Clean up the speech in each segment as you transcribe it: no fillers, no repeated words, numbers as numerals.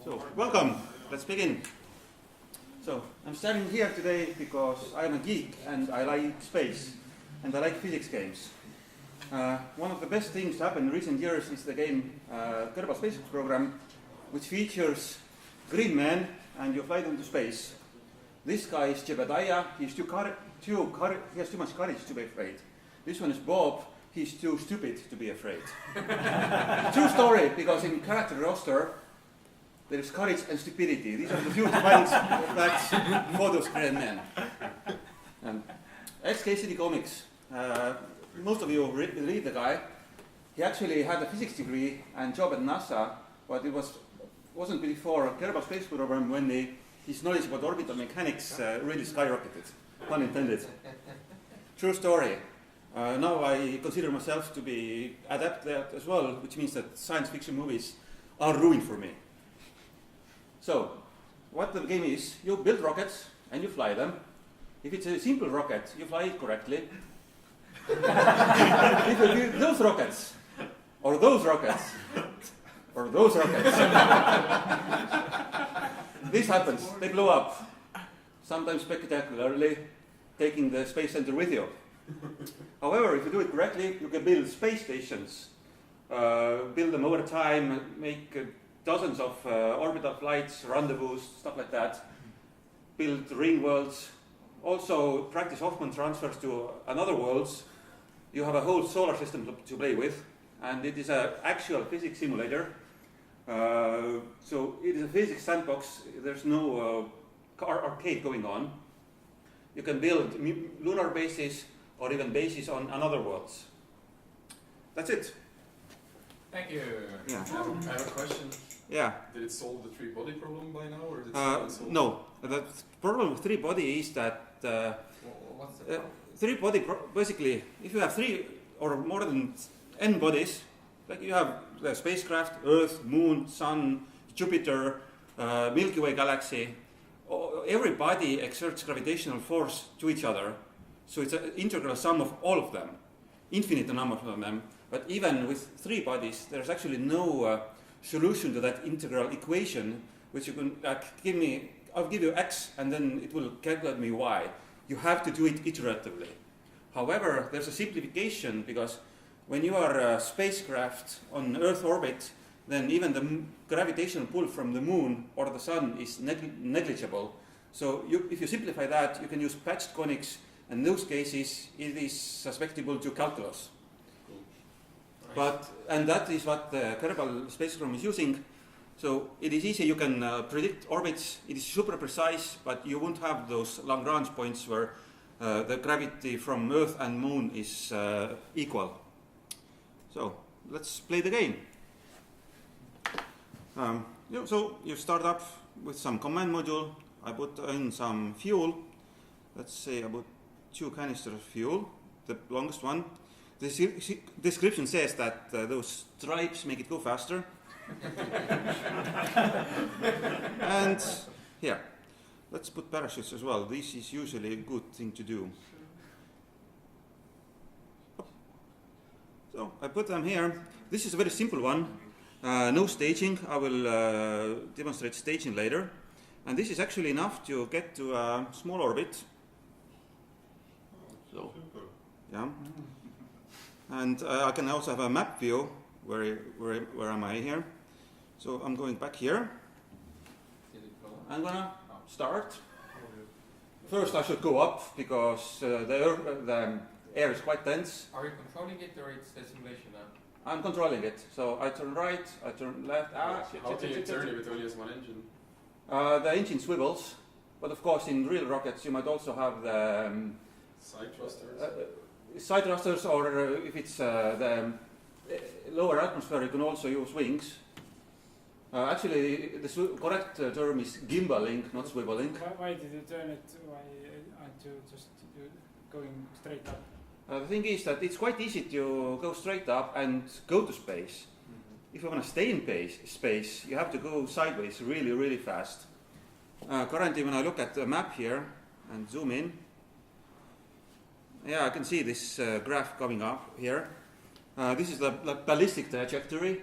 So, welcome. Let's begin. So, I'm standing here today because I am a geek and I like space and I like physics games. One of the best things to happen in recent years is the game Kerbal Space Program, which features green men and you fly them to space. This guy is Jebediah. He has too much courage to be afraid. This one is Bob. He's too stupid to be afraid. True story, because in character roster there is courage and stupidity. These are the two defining facts for those green men. Ex-KCD Comics. Most of you read the guy. He actually had a physics degree and job at NASA, but it wasn't before Kerbal Space Program when his knowledge about orbital mechanics really skyrocketed. Pun intended. True story. Now I consider myself to be adept at as well, which means that science fiction movies are ruined for me. So, what the game is, you build rockets and you fly them. If it's a simple rocket, you fly it correctly. If you build those rockets, or those rockets, or those rockets, this happens, they blow up. Sometimes spectacularly, taking the space center with you. However, if you do it correctly, you can build space stations, build them over time, make dozens of orbital flights, rendezvous, stuff like that, build ring worlds, also practice Hoffman transfers to another worlds. You have a whole solar system to play with, and it is an actual physics simulator. So it is a physics sandbox. There's no arcade going on. You can build lunar bases or even bases on other worlds. That's it. Thank you. Yeah. I have a question. Yeah. Did it solve the three-body problem by now, or did it solve? No. The problem with three-body is that what's the problem? three-body basically, if you have three or more than n bodies, like you have the spacecraft, Earth, Moon, Sun, Jupiter, Milky Way galaxy, every body exerts gravitational force to each other. So it's an integral sum of all of them, infinite number of them. But even with three bodies, there's actually no solution to that integral equation, which you can I'll give you x and then it will calculate me y. You have to do it iteratively. However, there's a simplification because when you are a spacecraft on Earth orbit, then even the gravitational pull from the moon or the sun is negligible. So if you simplify that, you can use patched conics. In those cases, it is susceptible to calculus. Cool. Nice. And that is what the Kerbal Space Program is using. So it is easy, you can predict orbits, it is super precise, but you won't have those Lagrange points where the gravity from Earth and Moon is equal. So let's play the game. So you start up with some command module. I put in some fuel. Let's say about 2 canisters of fuel, the longest one. The description says that those stripes make it go faster. And here, let's put parachutes as well. This is usually a good thing to do. So I put them here. This is a very simple one. No staging. I will demonstrate staging later. And this is actually enough to get to a small orbit. So, yeah. And I can also have a map view. Where am I here? So I'm going back here. I'm gonna start. First I should go up because the air is quite dense. Are you controlling it, or it's the simulation now? I'm controlling it. So I turn right, I turn left. How can you turn it with only just one engine? The engine swivels, but of course in real rockets you might also have the Side thrusters? Side thrusters, or if it's the lower atmosphere, you can also use wings. Actually, the correct term is gimbaling, not swiveling. Why did you turn it? Why aren't you just going straight up? The thing is that it's quite easy to go straight up and go to space. Mm-hmm. If you want to stay in space, you have to go sideways really, really fast. Currently, when I look at the map here and zoom in, yeah, I can see this graph coming up here. This is the ballistic trajectory.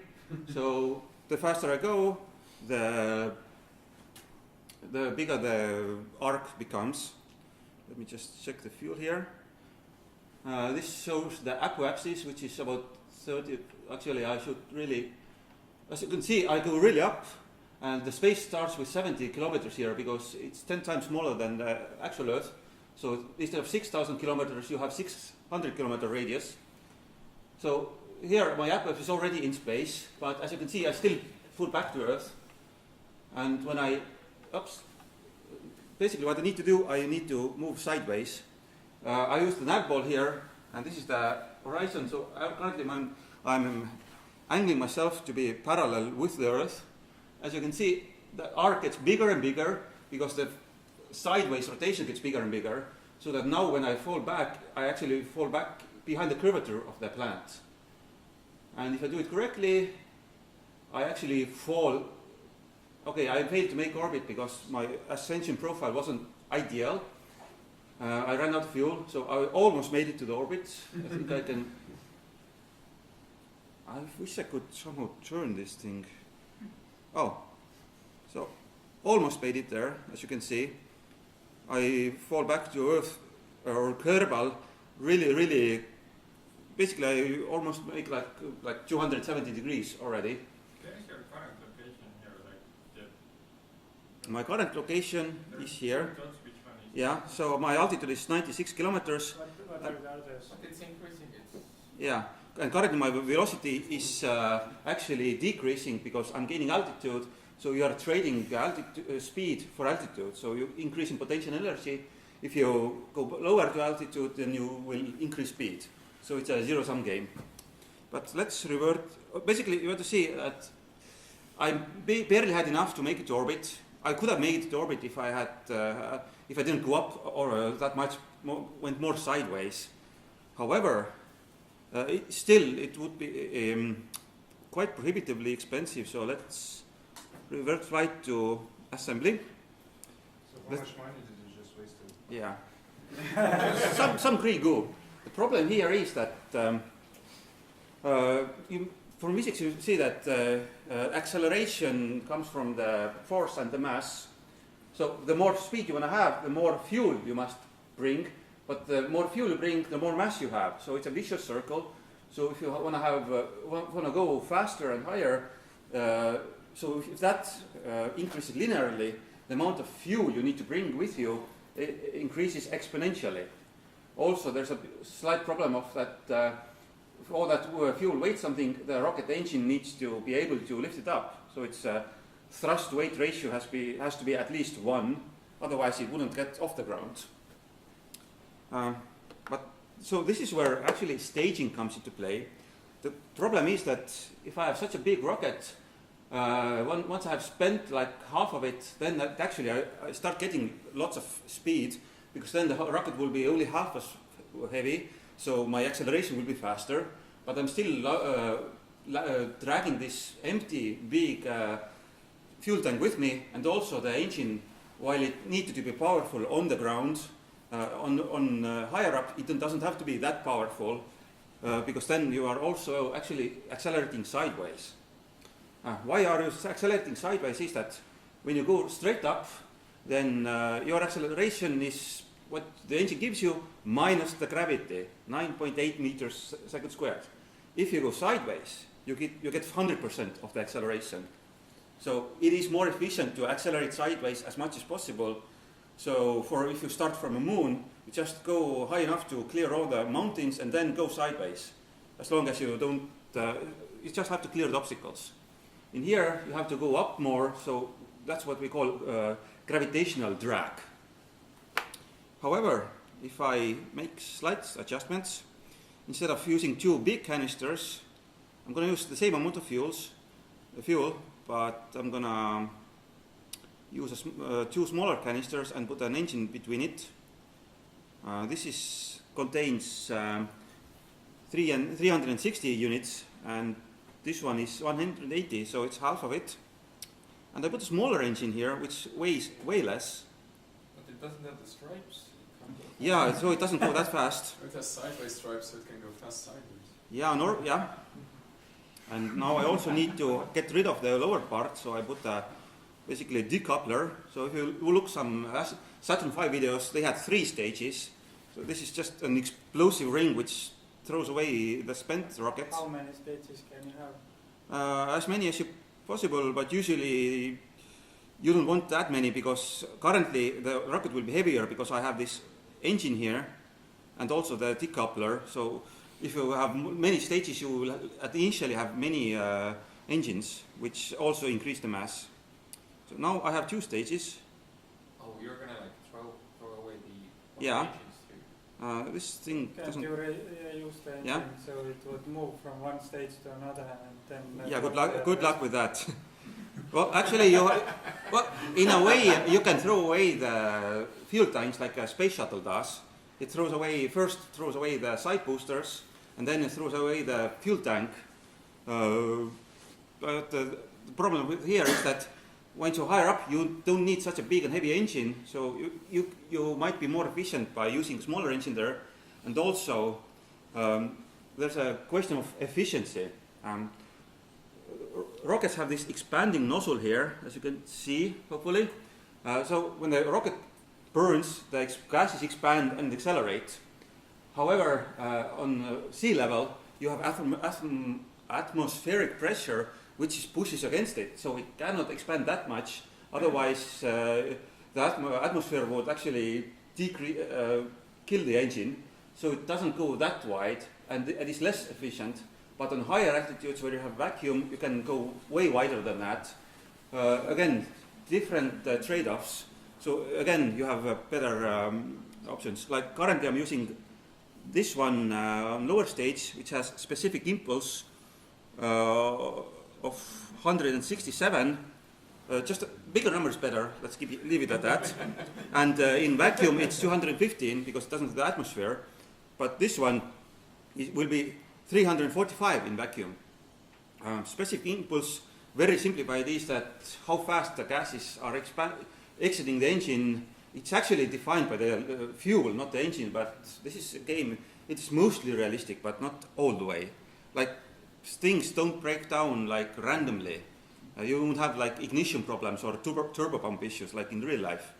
So the faster I go, the bigger the arc becomes. Let me just check the fuel here. This shows the apoapsis, which is about 30. Actually, I should really, as you can see, I go really up, and the space starts with 70 kilometers here because it's 10 times smaller than the actual Earth. So instead of 6,000 kilometers, you have 600 kilometer radius. So here my apoapsis is already in space, but as you can see, I still fall back to Earth. And when I, basically what I need to do, I need to move sideways. I use the nav ball here, and this is the horizon. So currently I'm angling myself to be parallel with the Earth. As you can see, the arc gets bigger and bigger because the sideways rotation gets bigger and bigger. So that now when I fall back, I actually fall back behind the curvature of the planet. And if I do it correctly, I actually fall. Okay, I failed to make orbit because my ascension profile wasn't ideal. I ran out of fuel, so I almost made it to the orbit. I think I can. I wish I could somehow turn this thing. Oh, so almost made it there, as you can see. I fall back to Earth or Kerbal, really. Basically, I almost make like 270 degrees already. What is your current location here? My current location is here. Which one is Yeah, so my altitude is 96 kilometers. What are the others? But it's increasing it. Yeah, and currently my velocity is actually decreasing because I'm gaining altitude. So you are trading altitude, speed for altitude. So you increase in potential energy. If you go lower to altitude, then you will increase speed. So it's a zero-sum game. But let's revert. Basically, you have to see that I barely had enough to make it to orbit. I could have made it to orbit if I had, if I didn't go up or that much went more sideways. However, it would be quite prohibitively expensive. So let's revert flight to assembly. So how much money did you just waste? Yeah. some green goo. The problem here is that from physics you see that acceleration comes from the force and the mass. So the more speed you want to have, the more fuel you must bring. But the more fuel you bring, the more mass you have. So it's a vicious circle. So if you want to have want to go faster and higher, so if that increases linearly, the amount of fuel you need to bring with you increases exponentially. Also, there's a slight problem of that if all that fuel weighs something, the rocket engine needs to be able to lift it up. So its thrust-weight ratio has to be at least 1, otherwise it wouldn't get off the ground. So this is where actually staging comes into play. The problem is that if I have such a big rocket, once I have spent like half of it, then actually I start getting lots of speed, because then the rocket will be only half as heavy, so my acceleration will be faster, but I'm still dragging this empty big fuel tank with me, and also the engine, while it needed to be powerful on the ground, on higher up, it doesn't have to be that powerful, because then you are also actually accelerating sideways. Why are you accelerating sideways is that when you go straight up, then your acceleration is what the engine gives you minus the gravity, 9.8 meters second squared. If you go sideways, you get 100% of the acceleration. So it is more efficient to accelerate sideways as much as possible. So if you start from a moon, you just go high enough to clear all the mountains and then go sideways. As long as you don't, you just have to clear the obstacles. In here, you have to go up more, so that's what we call gravitational drag. However, if I make slight adjustments, instead of using 2 big canisters, I'm going to use the same amount of fuel, but I'm going to use 2 smaller canisters and put an engine between it. This contains 360 units, and this one is 180, so it's half of it. And I put a smaller engine here, which weighs way less. But it doesn't have the stripes. Yeah, so it doesn't go that fast. It has sideways stripes, so it can go fast sideways. Yeah, And now I also need to get rid of the lower part, so I put basically a decoupler. So if you look some Saturn V videos, they had 3 stages. So this is just an explosive ring which throws away the spent rockets. How many stages can you have? As many as possible, but usually you don't want that many because currently the rocket will be heavier because I have this engine here and also the decoupler. So if you have many stages, you will initially have many engines, which also increase the mass. So now I have 2 stages. Oh, you're gonna like throw away the Yeah. engines too. This thing Can doesn't. you use the engine Yeah. so it would move from one stage to another and then... Yeah, good luck with that. Well, actually, in a way, you can throw away the fuel tanks like a space shuttle does. It first throws away the side boosters, and then it throws away the fuel tank. But the problem here is that once you're higher up, you don't need such a big and heavy engine, so you might be more efficient by using a smaller engine there. And also, there's a question of efficiency. Rockets have this expanding nozzle here, as you can see, hopefully. So when the rocket burns, the gases expand and accelerate. However, on sea level, you have atmospheric pressure which pushes against it, so it cannot expand that much. Otherwise, the atmosphere would actually kill the engine, so it doesn't go that wide, and it is less efficient. But on higher altitudes where you have vacuum, you can go way wider than that. Again, different trade-offs. So again, you have better options. Like currently I'm using this one on lower stage, which has specific impulse of 167. Just a bigger number is better. Let's leave it at that. And in vacuum, it's 215 because it doesn't have the atmosphere. But this one will be 345 in vacuum. Specific impulse, very simplified, is that how fast the gases are exiting the engine. It's actually defined by the fuel, not the engine, but this is a game. It's mostly realistic, but not all the way. Like, things don't break down like randomly. You won't have like ignition problems or turbo pump issues like in real life.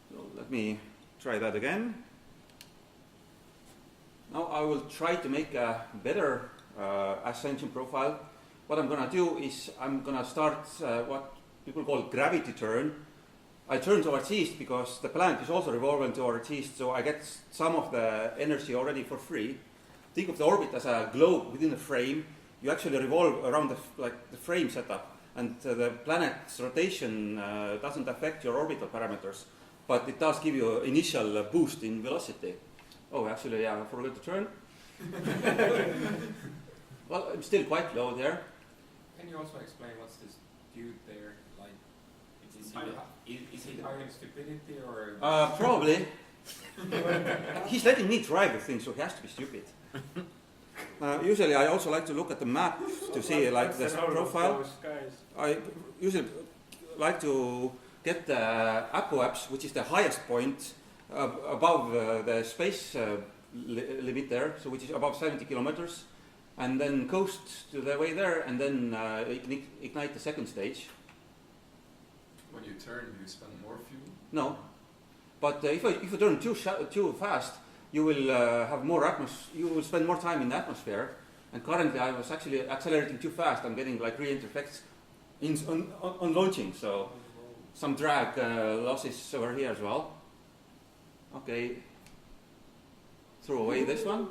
So let me try that again. Now I will try to make a better ascension profile. What I'm going to do is I'm going to start what people call gravity turn. I turn towards east because the planet is also revolving towards east, so I get some of the energy already for free. Think of the orbit as a globe within a frame. You actually revolve around the frame setup, and the planet's rotation doesn't affect your orbital parameters, but it does give you an initial boost in velocity. Oh, actually, yeah, I forgot to turn. Well, I'm still quite low there. Can you also explain what's this dude there like? Is he high in stupidity or? Probably. He's letting me drive the thing, so he has to be stupid. Usually, I also like to look at the map to see like the profile. I usually like to get the apoapse, which is the highest point above the space limit there, so which is above 70 kilometers, and then coast to the way there, and then ignite the second stage. When you turn, do you spend more fuel? No, but if you turn too fast, you will have more you will spend more time in the atmosphere. And currently, I was actually accelerating too fast. I'm getting like re-entry effects on launching, so some drag losses over here as well. Okay, throw away this one.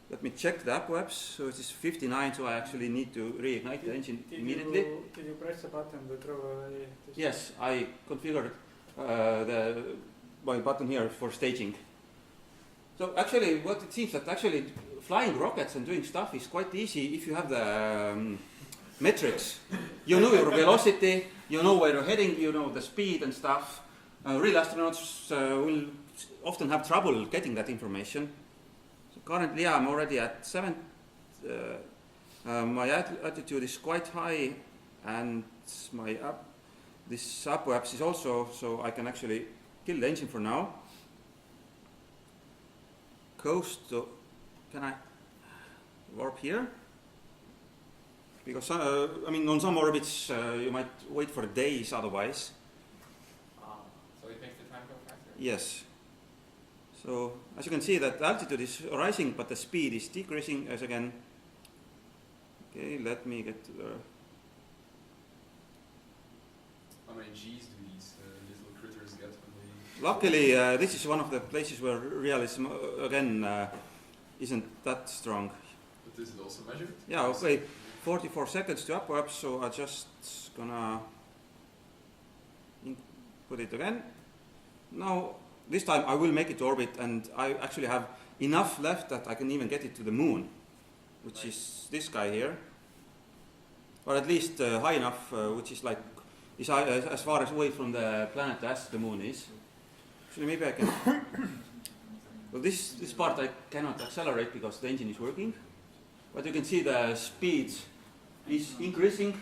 Let me check the apoapse. So it is 59, so I actually need to reignite the engine immediately. Did you press a button to throw away this? Yes, I configured my button here for staging. So actually, what it seems that actually flying rockets and doing stuff is quite easy if you have the metrics. You know your velocity, you know where you're heading, you know the speed and stuff. Real astronauts will often have trouble getting that information. So currently, I'm already at 7. My altitude is quite high, and this apoapse is also, so I can actually kill the engine for now. Coast, so can I warp here? because I mean, on some orbits you might wait for days otherwise. So it makes the time go faster? Yes. So as you can see, that altitude is rising, but the speed is decreasing as again. Okay, let me get to the. How many G's do these little critters get when they... Luckily, this is one of the places where realism again isn't that strong. But is it also measured? Yeah, okay, 44 seconds to up, so I'm just gonna put it again. Now, this time I will make it to orbit, and I actually have enough left that I can even get it to the moon, which is this guy here, or at least high enough, which is like is as far as away from the planet as the moon is. Actually, maybe I can. Well, this part I cannot accelerate because the engine is working, but you can see the speed is increasing,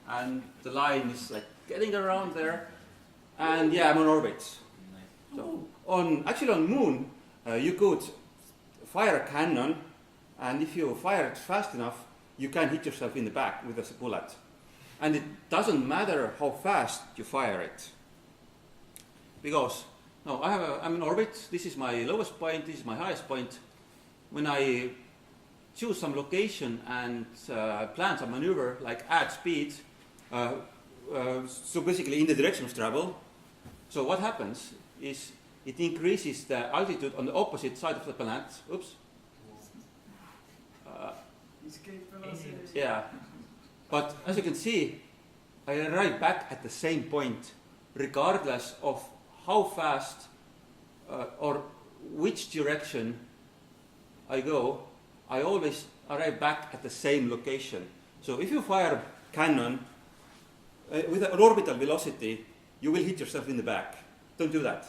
and the line is like getting around there, and yeah, I'm on orbit. So actually on moon, you could fire a cannon, and if you fire it fast enough, you can hit yourself in the back with a bullet. And it doesn't matter how fast you fire it. Because, no, I'm in orbit, this is my lowest point, this is my highest point. When I choose some location and plan some maneuver, like add speed, so basically in the direction of travel, so what happens is it increases the altitude on the opposite side of the planet. Oops. Escape velocity. Yeah. But as you can see, I arrive back at the same point, regardless of how fast or which direction I go. I always arrive back at the same location. So if you fire cannon with an orbital velocity, you will hit yourself in the back. Don't do that.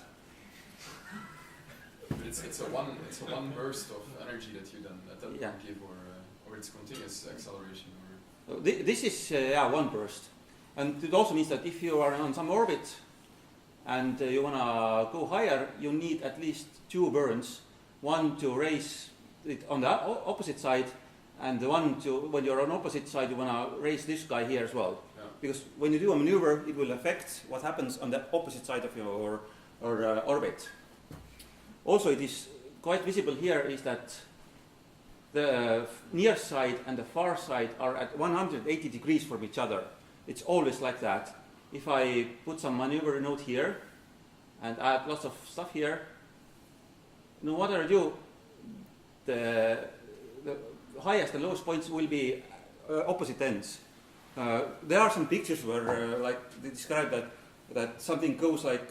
But it's a one burst of energy that you then at that point Yeah. give, or it's continuous acceleration, or This is one burst, and it also means that if you are on some orbit and you wanna go higher, you need at least two burns, one to raise it on the opposite side, and the one to when you're on opposite side you wanna raise this guy here as well. yeah. Because when you do a maneuver, it will affect what happens on the opposite side of your orbit. Also, it is quite visible here is that the near side and the far side are at 180 degrees from each other. It's always like that. If I put some maneuver node here and add lots of stuff here, no matter I do, the highest and lowest points will be opposite ends. There are some pictures where like they describe that something goes like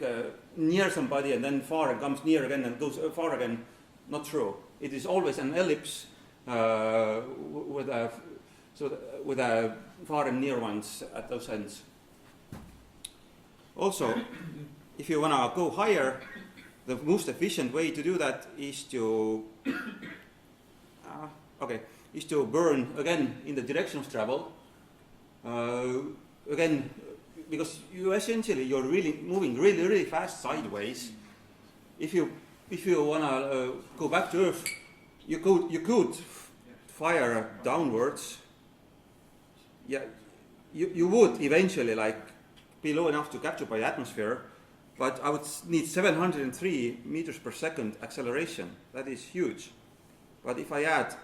near somebody and then far and comes near again and goes far again. Not true. It is always an ellipse with a far and near ones at those ends. Also, if you wanna go higher, the most efficient way to do that is to burn again in the direction of travel. Again, because you're really moving really fast sideways. If you wanna go back to Earth, you could fire downwards. Yeah, you would eventually like be low enough to capture by atmosphere, but I would need 703 meters per second acceleration. That is huge. But if I add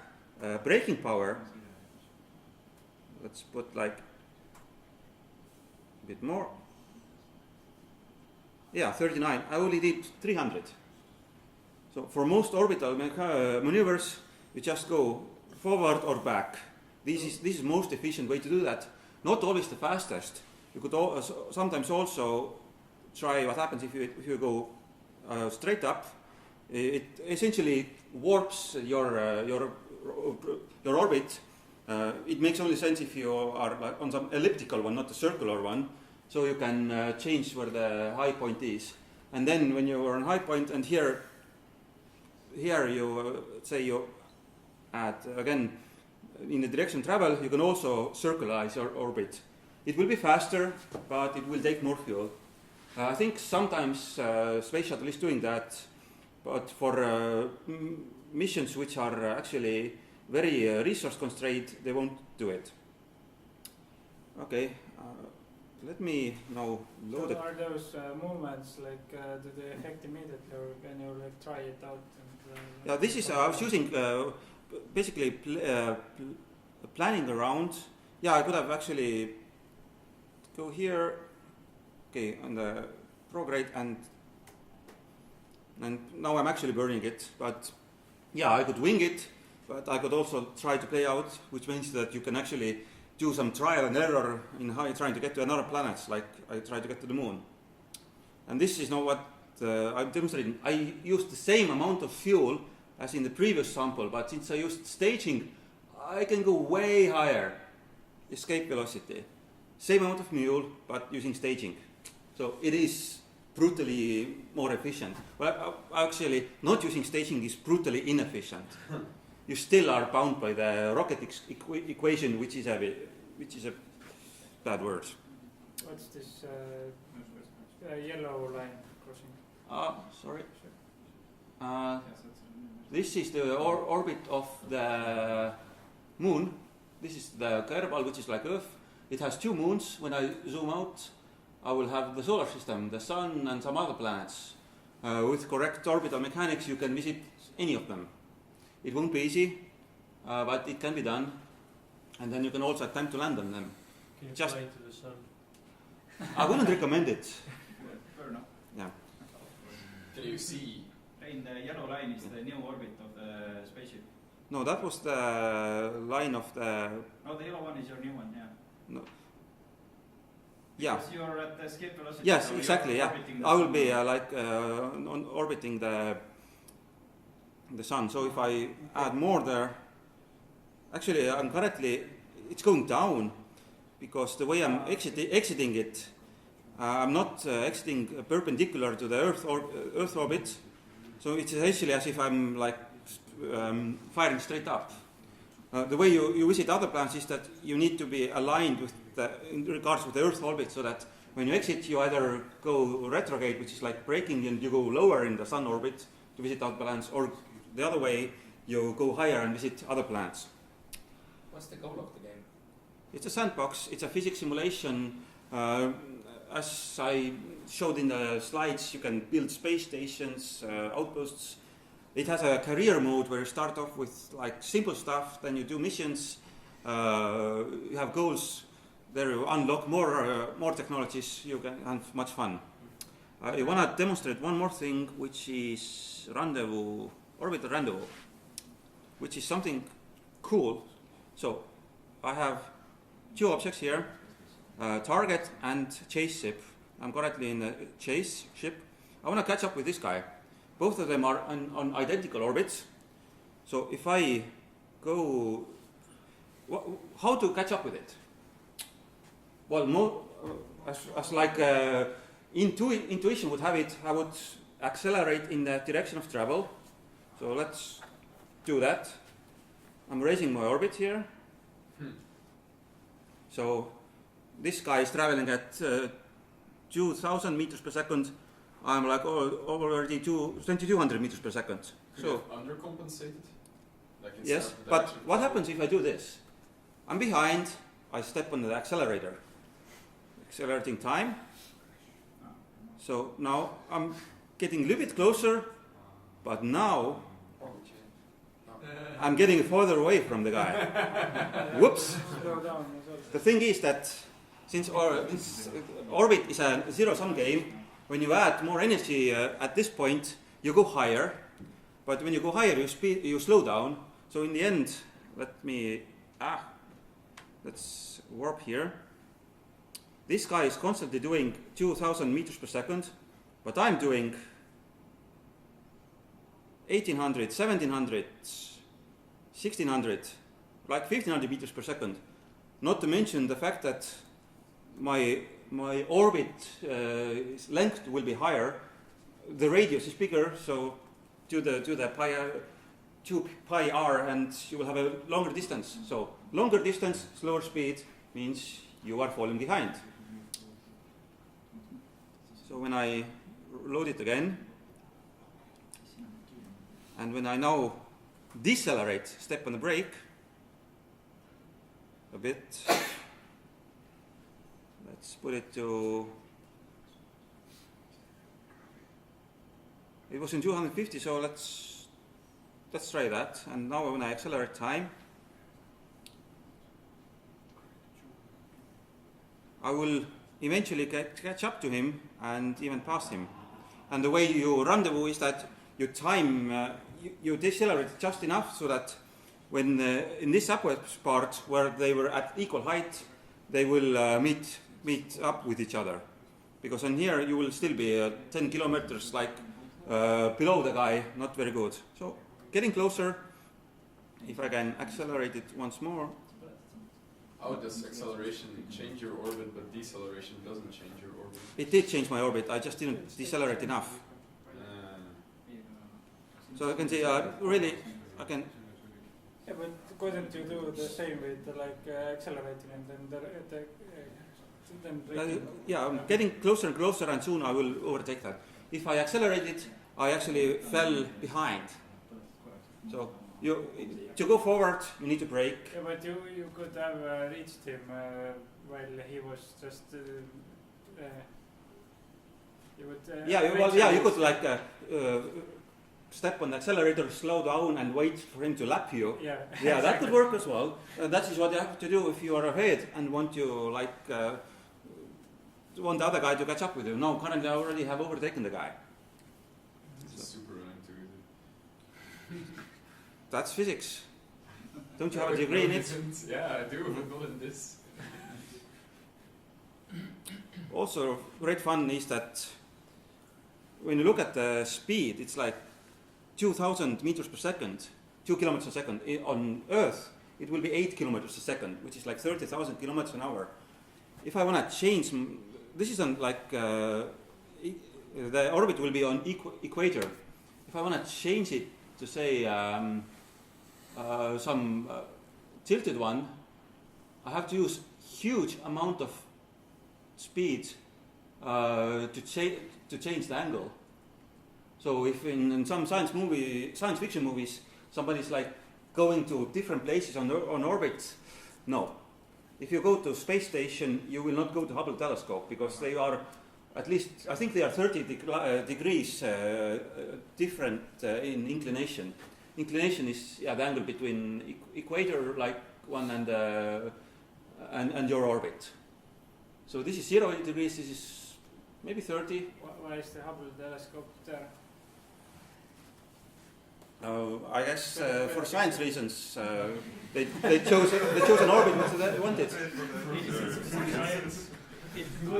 braking power, let's put like a bit more. Yeah, 39. I only did 300. So for most orbital maneuvers, you just go forward or back. This is most efficient way to do that. Not always the fastest. You could sometimes also try what happens if you go straight up. It essentially warps your orbit. It makes only sense if you are like on some elliptical one, not a circular one. So you can change where the high point is. And then when you are on high point, and here you say you add again in the direction of travel, you can also circularize your orbit. It will be faster, but it will take more fuel. I think sometimes Space Shuttle is doing that, but for missions which are actually very resource constrained, they won't do it. Okay, let me now load So it. are those movements like do they affect immediately, or can you like try it out? And, Yeah, this is I was using basically planning around. Yeah, I could have actually go here. Okay, on the prograde, and now I'm actually burning it. But yeah, I could wing it, but I could also try to play out, which means that you can actually do some trial and error in how you're trying to get to another planet, like I tried to get to the moon. And this is not what I'm demonstrating. I used the same amount of fuel as in the previous sample, but since I used staging, I can go way higher escape velocity. Same amount of fuel, but using staging. So it is brutally more efficient. Well, actually, not using staging is brutally inefficient. You still are bound by the rocket equation, which is a bad word. what's this yellow line crossing? Sorry. This is the orbit of the moon. This is the Kerbal, which is like Earth. It has 2 moons. When I zoom out, I will have the solar system, the sun, and some other planets. With correct orbital mechanics, you can visit any of them. It won't be easy, but it can be done. And then you can also attempt to land on them. Can you Just- fly to the sun? I wouldn't recommend it. Fair enough. Yeah. Can you see? In the yellow line is the new orbit of the spaceship. No, that was the line of the. Oh, the yellow one is your new one, yeah. No. Yeah. Because you're at the escape velocity. Yes, so you're exactly. Yeah, orbiting the I will sun. be on orbiting the sun. So if I add more there, actually I'm currently it's going down because the way I'm exiting it, I'm not exiting perpendicular to the Earth orbit. So it's essentially as if I'm like firing straight up. The way you visit other planets is that you need to be aligned with in regards to the Earth orbit, so that when you exit, you either go retrograde, which is like braking, and you go lower in the Sun orbit to visit other planets, or the other way, you go higher and visit other planets. What's the goal of the game? It's a sandbox. It's a physics simulation. As I showed in the slides, you can build space stations, outposts. It has a career mode where you start off with like simple stuff, then you do missions. You have goals. There you unlock more technologies. You can have much fun. I want to demonstrate one more thing, which is orbital rendezvous, which is something cool. So I have 2 objects here, target and chase ship. I'm currently in the chase ship. I want to catch up with this guy. Both of them are on identical orbits. So if I go, how to catch up with it? Well, as like intuition would have it, I would accelerate in the direction of travel. So let's do that. I'm raising my orbit here. So this guy is traveling at 2,000 meters per second. I'm like already 2,200 meters per second. Could So you have undercompensated? Like instead yes, of the but direction of what travel? happens if I do this? I'm behind. I step on the accelerator. Accelerating time. So now I'm getting a little bit closer, but now I'm getting further away from the guy. Whoops. Slow down as well. The thing is that since this orbit is a zero-sum game, when you add more energy at this point, you go higher. But when you go higher, you slow down. So in the end, let's warp here. This guy is constantly doing 2,000 meters per second, but I'm doing 1,800, 1,700, 1,600, like 1,500 meters per second. Not to mention the fact that my orbit length will be higher, the radius is bigger, so to the pi 2 pi r, and you will have a longer distance. So longer distance, slower speed means you are falling behind. So when I load it again, and when I now decelerate, step on the brake a bit, let's put it to. It was in 250, so let's try that. And now when I accelerate time, I will eventually catch up to him and even pass him. And the way you rendezvous is that you time, you decelerate just enough so that when in this upwards part where they were at equal height, they will meet up with each other. Because in here you will still be 10 kilometers like below the guy, not very good. So getting closer, if I can accelerate it once more. How does acceleration change your orbit, but deceleration doesn't change your orbit? It did change my orbit, I just didn't decelerate enough. So I can say, really, I can. Yeah, but couldn't you do the same with accelerating and then braking? Yeah, I'm getting closer and closer, and soon I will overtake that. If I accelerate it, I actually fell behind. So to go forward, you need to brake. Yeah, but you could have reached him while he was just. You would. You could step on the accelerator, slow down, and wait for him to lap you. Yeah. Yeah, that could work as well. That is what you have to do if you are ahead and want to want the other guy to catch up with you. No, currently I already have overtaken the guy. It's super intuitive. That's physics. Don't you have a degree in it? Yeah, I do, but not in this. Also, great fun is that when you look at the speed, it's like 2,000 meters per second, 2 kilometers a second. On Earth, it will be 8 kilometers a second, which is like 30,000 kilometers an hour. If I want to change, this isn't like the orbit will be on equator. If I want to change it to say some tilted one, I have to use huge amount of speed to change the angle. So if in some science fiction movies, somebody's like going to different places on orbit, no. If you go to space station, you will not go to Hubble telescope because they are at least, I think they are 30 degrees different in inclination. Inclination is the angle between equator like one and your orbit. So this is 0 degrees, this is maybe 30. Why is the Hubble telescope there? I guess for science reasons, they chose an orbit which they wanted.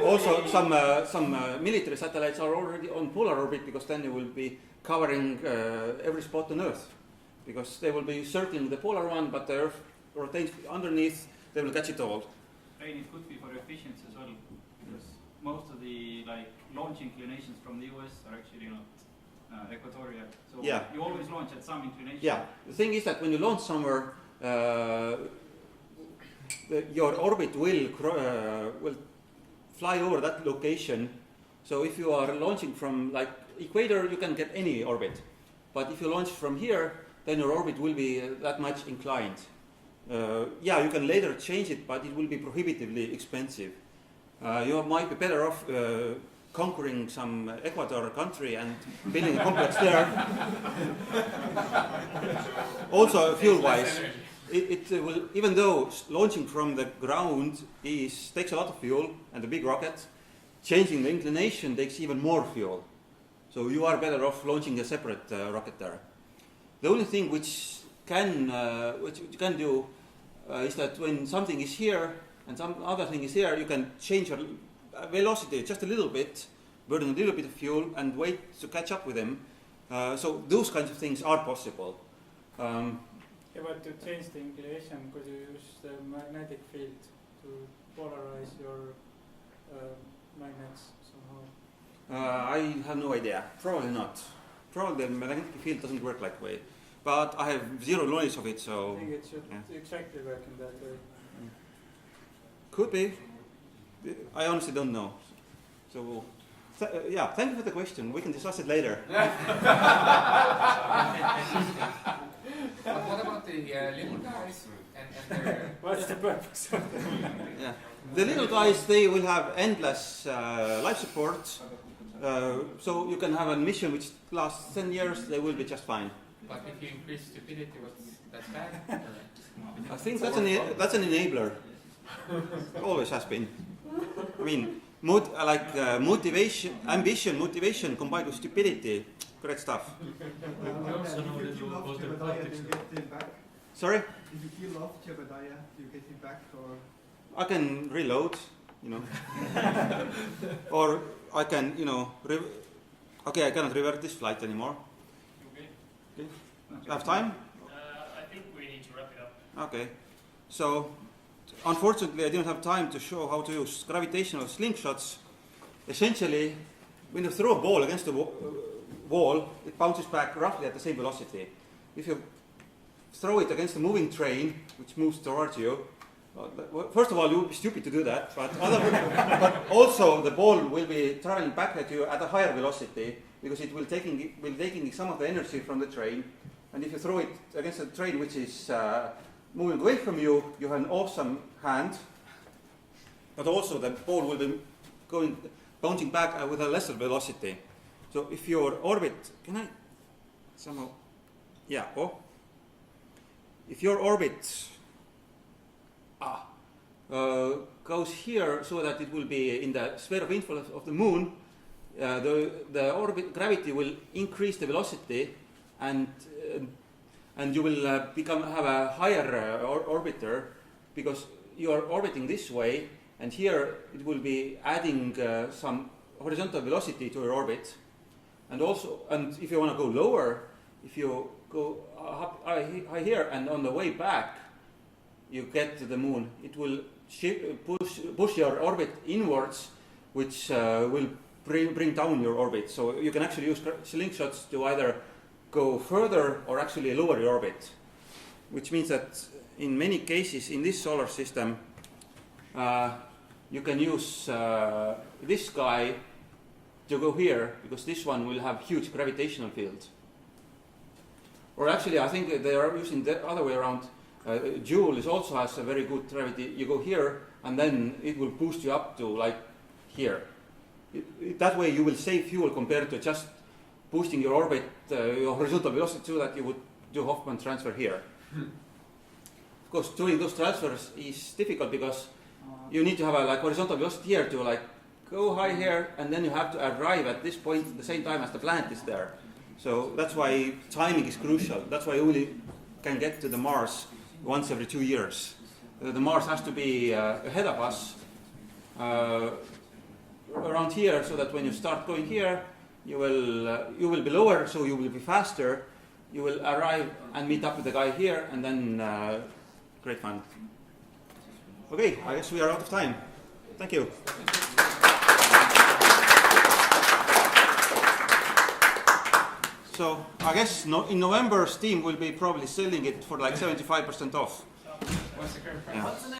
Also, some military satellites are already on polar orbit because then you will be covering every spot on Earth, because they will be circling the polar one, but the Earth rotates underneath. They will catch it all. And it could be for efficiency as well, because most of the launch inclinations from the US are actually not equatorial. So you always launch at some inclination. Yeah, the thing is that when you launch somewhere, your orbit will fly over that location. So if you are launching from equator, you can get any orbit. But if you launch from here, then your orbit will be that much inclined. You can later change it, but it will be prohibitively expensive. You might be better off conquering some Ecuador country and building a complex there. Also, fuel-wise, it will, even though launching from the ground takes a lot of fuel and a big rocket, changing the inclination takes even more fuel. So you are better off launching a separate rocket there. The only thing which you can do is that when something is here and some other thing is here, you can change your velocity just a little bit, burn a little bit of fuel, and wait to catch up with them. So those kinds of things are possible. But to change the inclination, could you use the magnetic field to polarize your magnets somehow? I have no idea. Probably not. Probably the magnetic field doesn't work like way. But I have zero knowledge of it, so. I think it should exactly work in that way. Could be. I honestly don't know. So, thank you for the question. We can discuss it later. But what about the little guys and their... What's the purpose of that? Yeah. The little guys, they will have endless life support. So you can have a mission which lasts 10 years, they will be just fine. But if you increase stupidity, that's bad? I think that's an enabler. Always has been. I mean, motivation, ambition, motivation combined with stupidity, great stuff. We also know that you was the politics. You get him back. Sorry? If you kill off Jebediah, do you get him back or? I can reload, you know. Or I can, you know, okay, I cannot revert this flight anymore. Okay. Have time? I think we need to wrap it up. Okay. So, unfortunately, I didn't have time to show how to use gravitational slingshots. Essentially, when you throw a ball against the wall, it bounces back roughly at the same velocity. If you throw it against a moving train, which moves towards you, first of all, you would be stupid to do that, but also the ball will be traveling back at you at a higher velocity because it will taking some of the energy from the train. And if you throw it against a train which is moving away from you, you have an awesome hand, but also the ball will be bouncing back with a lesser velocity. So if your orbit, can I somehow, yeah, if your orbit goes here so that it will be in the sphere of influence of the moon, the orbit gravity will increase the velocity, and you will have a higher orbiter because you are orbiting this way, and here it will be adding some horizontal velocity to your orbit, and if you want to go lower, if you go up high here and on the way back you get to the moon, it will push your orbit inwards, which will bring down your orbit. So you can actually use slingshots to either go further or actually lower your orbit, which means that in many cases in this solar system you can use this guy to go here because this one will have huge gravitational field. Or actually I think they are using the other way around. Joule also has a very good gravity. You go here and then it will boost you up to like here. That way you will save fuel compared to just boosting your orbit, your horizontal velocity, so that you would do Hoffman transfer here. Of course, doing those transfers is difficult because you need to have a horizontal velocity here to go high here, and then you have to arrive at this point at the same time as the planet is there. So that's why timing is crucial. That's why you only can get to the Mars once every 2 years. The Mars has to be ahead of us around here, so that when you start going here, you will be lower, so you will be faster. You will arrive and meet up with the guy here, and then great fun. Okay, I guess we are out of time. Thank you. So I guess in November, Steam will be probably selling it for like 75% off. What's the current price? Yeah.